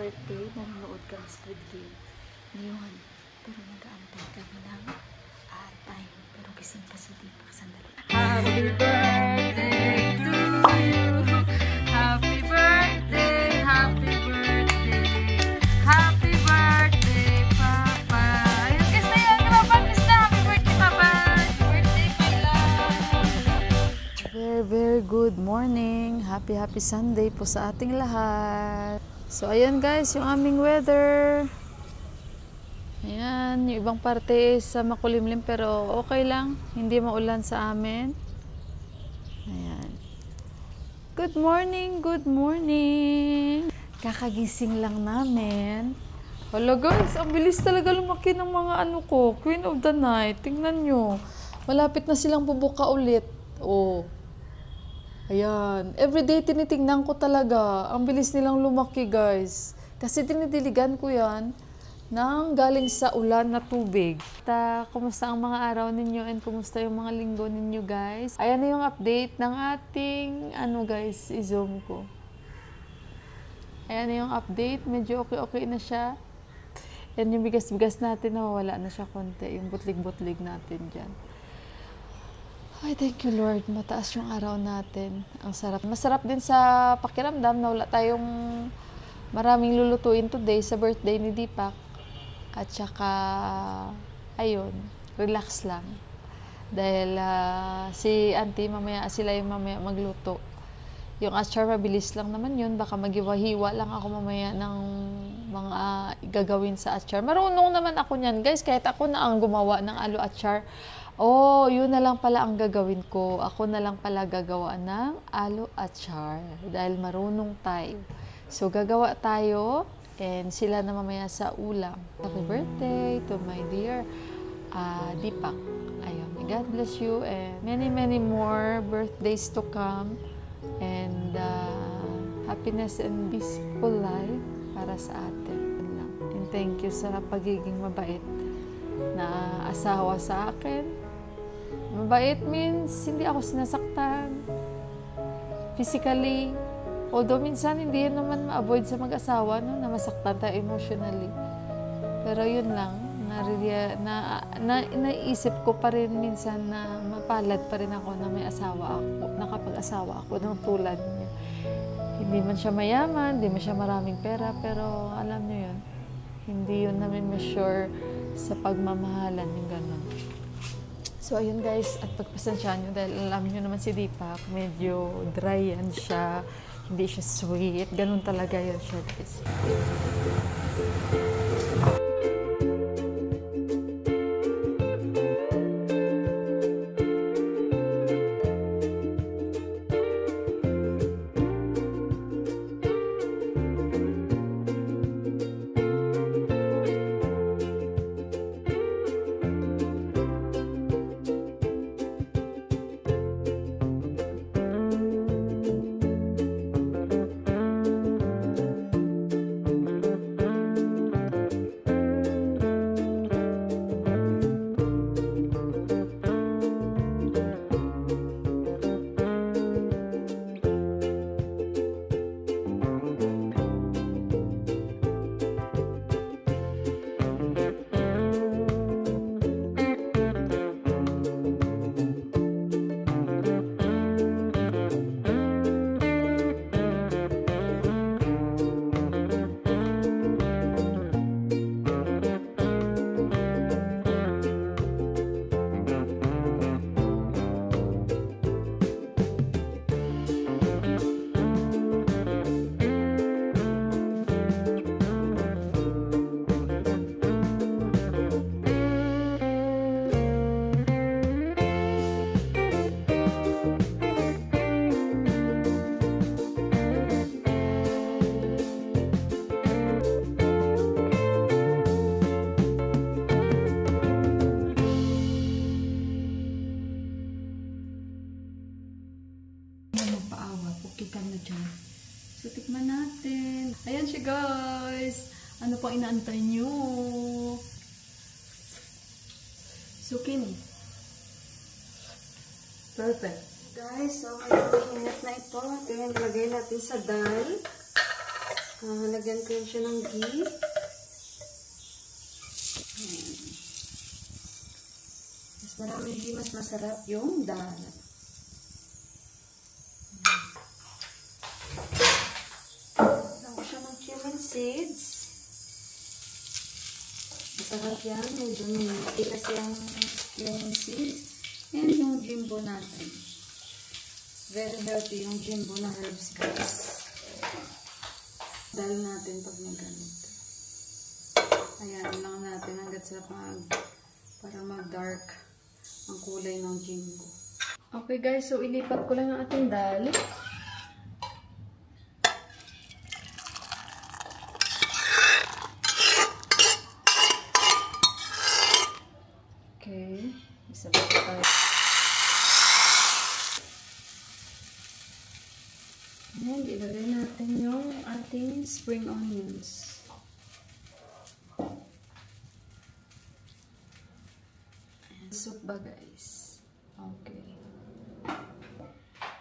birthday, nanonood kami Squid Game. Ngayon, pero nag-aantay kami ng time. Pero gising pa si Deepak, sandali. Happy birthday to you! Happy birthday! Happy birthday! Happy birthday, Papa! Ayun, kiss na yun! Papa, kiss na! Happy birthday, Papa! Happy birthday, my love! Very good morning! Happy Sunday po sa ating lahat! So, ayan guys, yung aming weather. Ayan, yung ibang parte is makulimlim pero okay lang. Hindi maulan sa amin. Ayan. Good morning, good morning. Kakagising lang namin. Hala guys, ang bilis talaga lumaki ng mga ano ko. Queen of the Night. Tingnan nyo. Malapit na silang bubuka ulit. Oh. Ayan. Everyday tinitingnan ko talaga. Ang bilis nilang lumaki guys. Kasi dinidiligan ko yan nang galing sa ulan na tubig. Kumusta ang mga araw ninyo and kumusta yung mga linggo ninyo guys? Ayan na yung update ng ating guys, i-zoom ko. Ayan na yung update. Medyo okay na siya. Yan yung bigas-bigas natin, nawawala na siya konti. Yung butlig-butlig natin dyan. Ay, thank you Lord. Mataas yung araw natin. Ang sarap. Masarap din sa pakiramdam na wala tayong maraming lulutuin today sa birthday ni Deepak. At saka, ayun, relax lang. Dahil si auntie, sila yung mamaya magluto. Yung achar, mabilis lang naman yun. Baka magiwahiwa lang ako mamaya ng mga gagawin sa achar. Marunong naman ako niyan, guys. Kahit ako na ang gumawa ng alo achar. Oh, yun na lang pala ang gagawin ko. Ako na lang pala gagawa ng alo achar. Dahil marunong tayo. So, gagawa tayo. And sila na mamaya sa ulam. Happy birthday to my dear Deepak. Ayun, God bless you and many more birthdays to come. And happiness and peaceful life para sa atin. And thank you sa pagiging mabait na asawa sa akin. Mabait means hindi ako sinasaktan physically. Although minsan hindi yan naman ma-avoid sa mag-asawa, no, na masaktan tayo emotionally. Pero yun lang, naisip ko pa rin minsan na mapalad pa rin ako na may asawa ako, nakapag-asawa ako ng tulad niya. Hindi man siya mayaman, hindi man siya maraming pera, pero alam niyo yun, hindi yun namin ma-sure sa pagmamahalan yung gano'n. So, ayun guys, at pagpasensyaan nyo dahil alam nyo naman si Deepak, medyo dry yan siya, hindi siya sweet, ganun talaga yun siya guys. So, tikman natin. Ayan siya, guys. Ano pang inaantay nyo? Zucchini. Perfect. Guys, so, init na ito. Ito yung lagay natin sa dal. Lagyan ko yun siya ng ghee. Mas maraming ghee, mas masarap yung dal. Lagyan ko siya ng cumin seeds. Masarap yan. Medyo minti kasi yung seeds. Yan yung jimbo natin. Very healthy yung jimbo na herbs, guys. Dahil natin pag magganito. Ayan lang natin hanggat sa para mag-dark ang kulay ng jimbo. Okay guys, so ilipat ko lang ang ating dal. Okay, isa ba tayo? Ayan, ilagay natin yung ating spring onions. Ayan, soup ba guys? Okay.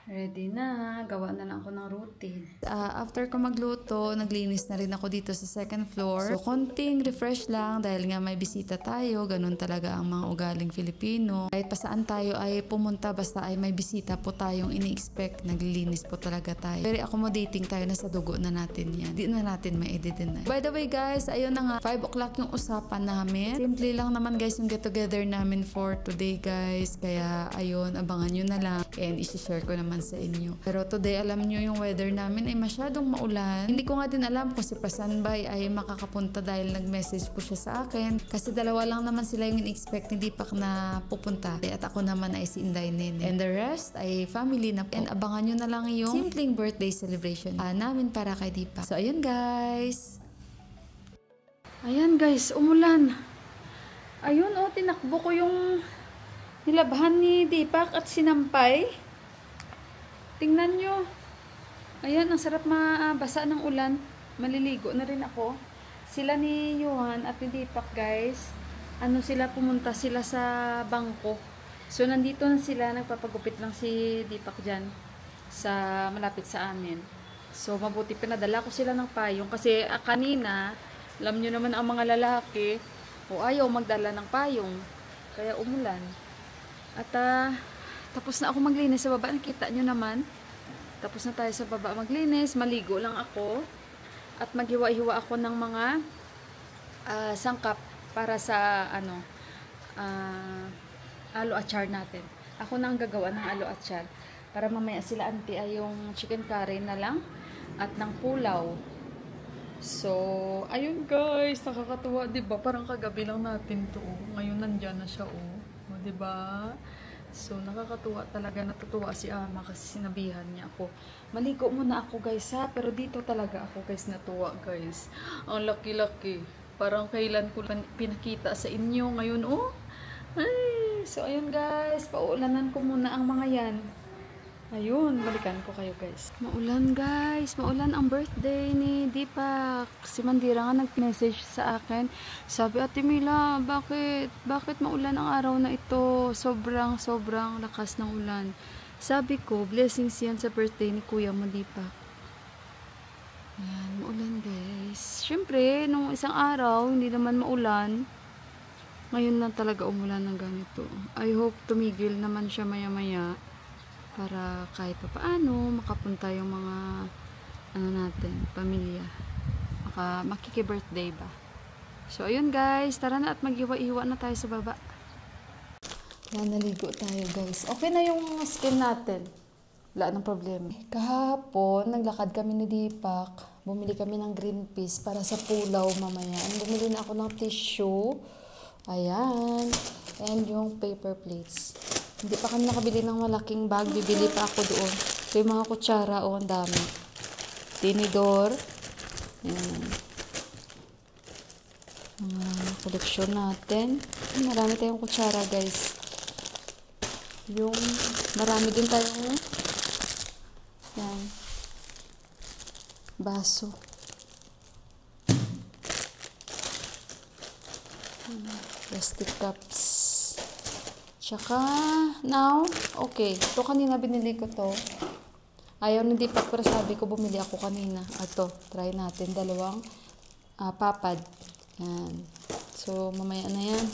Ready na. Gawa na lang ako ng routine. After ko magluto, naglinis na rin ako dito sa second floor. So, konting refresh lang dahil nga may bisita tayo. Ganun talaga ang mga ugaling Filipino. Kahit pa saan tayo ay pumunta, basta ay may bisita po tayong ini-expect. Naglilinis po talaga tayo. Very accommodating tayo na sa dugo na natin yan. Di na natin ma-edit. By the way guys, ayun na nga. 5 o'clock yung usapan namin. Simple lang naman guys yung get together namin for today guys. Kaya ayun, abangan nyo na lang. And isi-share ko naman sa inyo. Pero today, alam nyo yung weather namin ay masyadong maulan. Hindi ko nga din alam kung si Pasanbay ay makakapunta dahil nag-message po siya sa akin. Kasi dalawa lang naman sila yung in-expect ni Deepak na pupunta. At ako naman ay si Inday Nene. And the rest ay family na po. And abangan nyo na lang yung simpleng birthday celebration namin para kay Deepak. So, ayun guys. Ayan guys, umulan. Ayun tinakbo ko yung nilabhan ni Deepak at sinampay. Tingnan nyo. Ayan, ang sarap mabasa ng ulan. Maliligo na rin ako. Sila ni Johan at ni Deepak guys. Pumunta sila sa bangko. So, nandito na sila. Nagpapagupit lang si Deepak dyan. Malapit sa amin. So, mabuti pinadala ko sila ng payong. Kasi kanina, alam nyo naman ang mga lalaki, ayaw magdala ng payong. Kaya umulan. At, tapos na ako maglinis sa baba. Nakita nyo naman. Tapos na tayo sa baba maglinis. Maligo lang ako. At maghiwa-hiwa ako ng mga sangkap para sa alo achar natin. Ako na ang gagawa ng alo achar. Para mamaya sila auntie ay yung chicken curry na lang. At ng pulaw. So, ayun guys. Nakakatuwa, diba? Parang kagabi lang natin to. Ngayon nandyan na siya, diba? So, nakakatuwa talaga. Natutuwa si Ama kasi sinabihan niya ako. Maligo muna ako guys ha. Pero dito talaga ako guys natuwa guys. Ang laki-laki. Parang kailan ko pinakita sa inyo ngayon Ay, so ayun guys. Paulanan ko muna ang mga yan. Ayun, balikan ko kayo guys. Maulan guys. Maulan ang birthday ni Deepak. Si Mandira nga nag-message sa akin. Sabi, Ate Mila, bakit maulan ang araw na ito? Sobrang lakas ng ulan. Sabi ko, blessings yan sa birthday ni Kuya mo Deepak. Ayan, maulan guys. Siyempre, nung isang araw, hindi naman maulan. Ngayon lang talaga umulan ng ganito. I hope tumigil naman siya maya-maya. Para kahit pa paano makapunta yung mga natin, pamilya. Makiki-birthday ba. So ayun guys, tara na at maghiwa-hiwa na tayo sa baba. Yan, naligo tayo guys. Okay na yung skin natin. Wala nang problema. Kahapon, naglakad kami ni Deepak. Bumili kami ng green peas para sa pulaw mamaya. Bumili na ako ng tissue. Ayan. And yung paper plates. Hindi pa kami nakabili ng malaking bag. Bibili pa ako doon. Ito yung mga kutsara. Ang dami. Tinidor. Ayan. Mga koleksyon natin. Marami tayong kutsara guys. Yung marami din tayong yan. Baso. Plastic cups. Tsaka, now, okay. Ito kanina binili ko to. Ayaw ni Deepak pero sabi ko bumili ako kanina. Ito, try natin. Dalawang papad. Yan. So, mamaya na yan.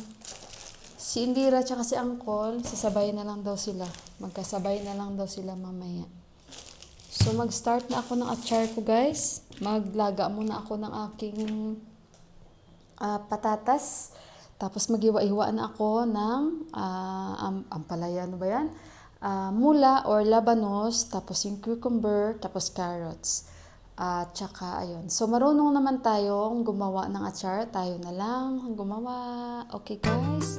Si Indira tsaka si Angkol, sasabay na lang daw sila. Magkasabay na lang daw sila mamaya. So, mag-start na ako ng achar ko, guys. Maglaga muna ako ng aking patatas. Tapos, mag-iwa-iwa na ako ng ampalaya, ano ba yan? Mula or labanos, tapos yung cucumber, tapos carrots. Tsaka, ayun. So, marunong naman tayong gumawa ng achar. Tayo na lang ang gumawa. Okay, guys?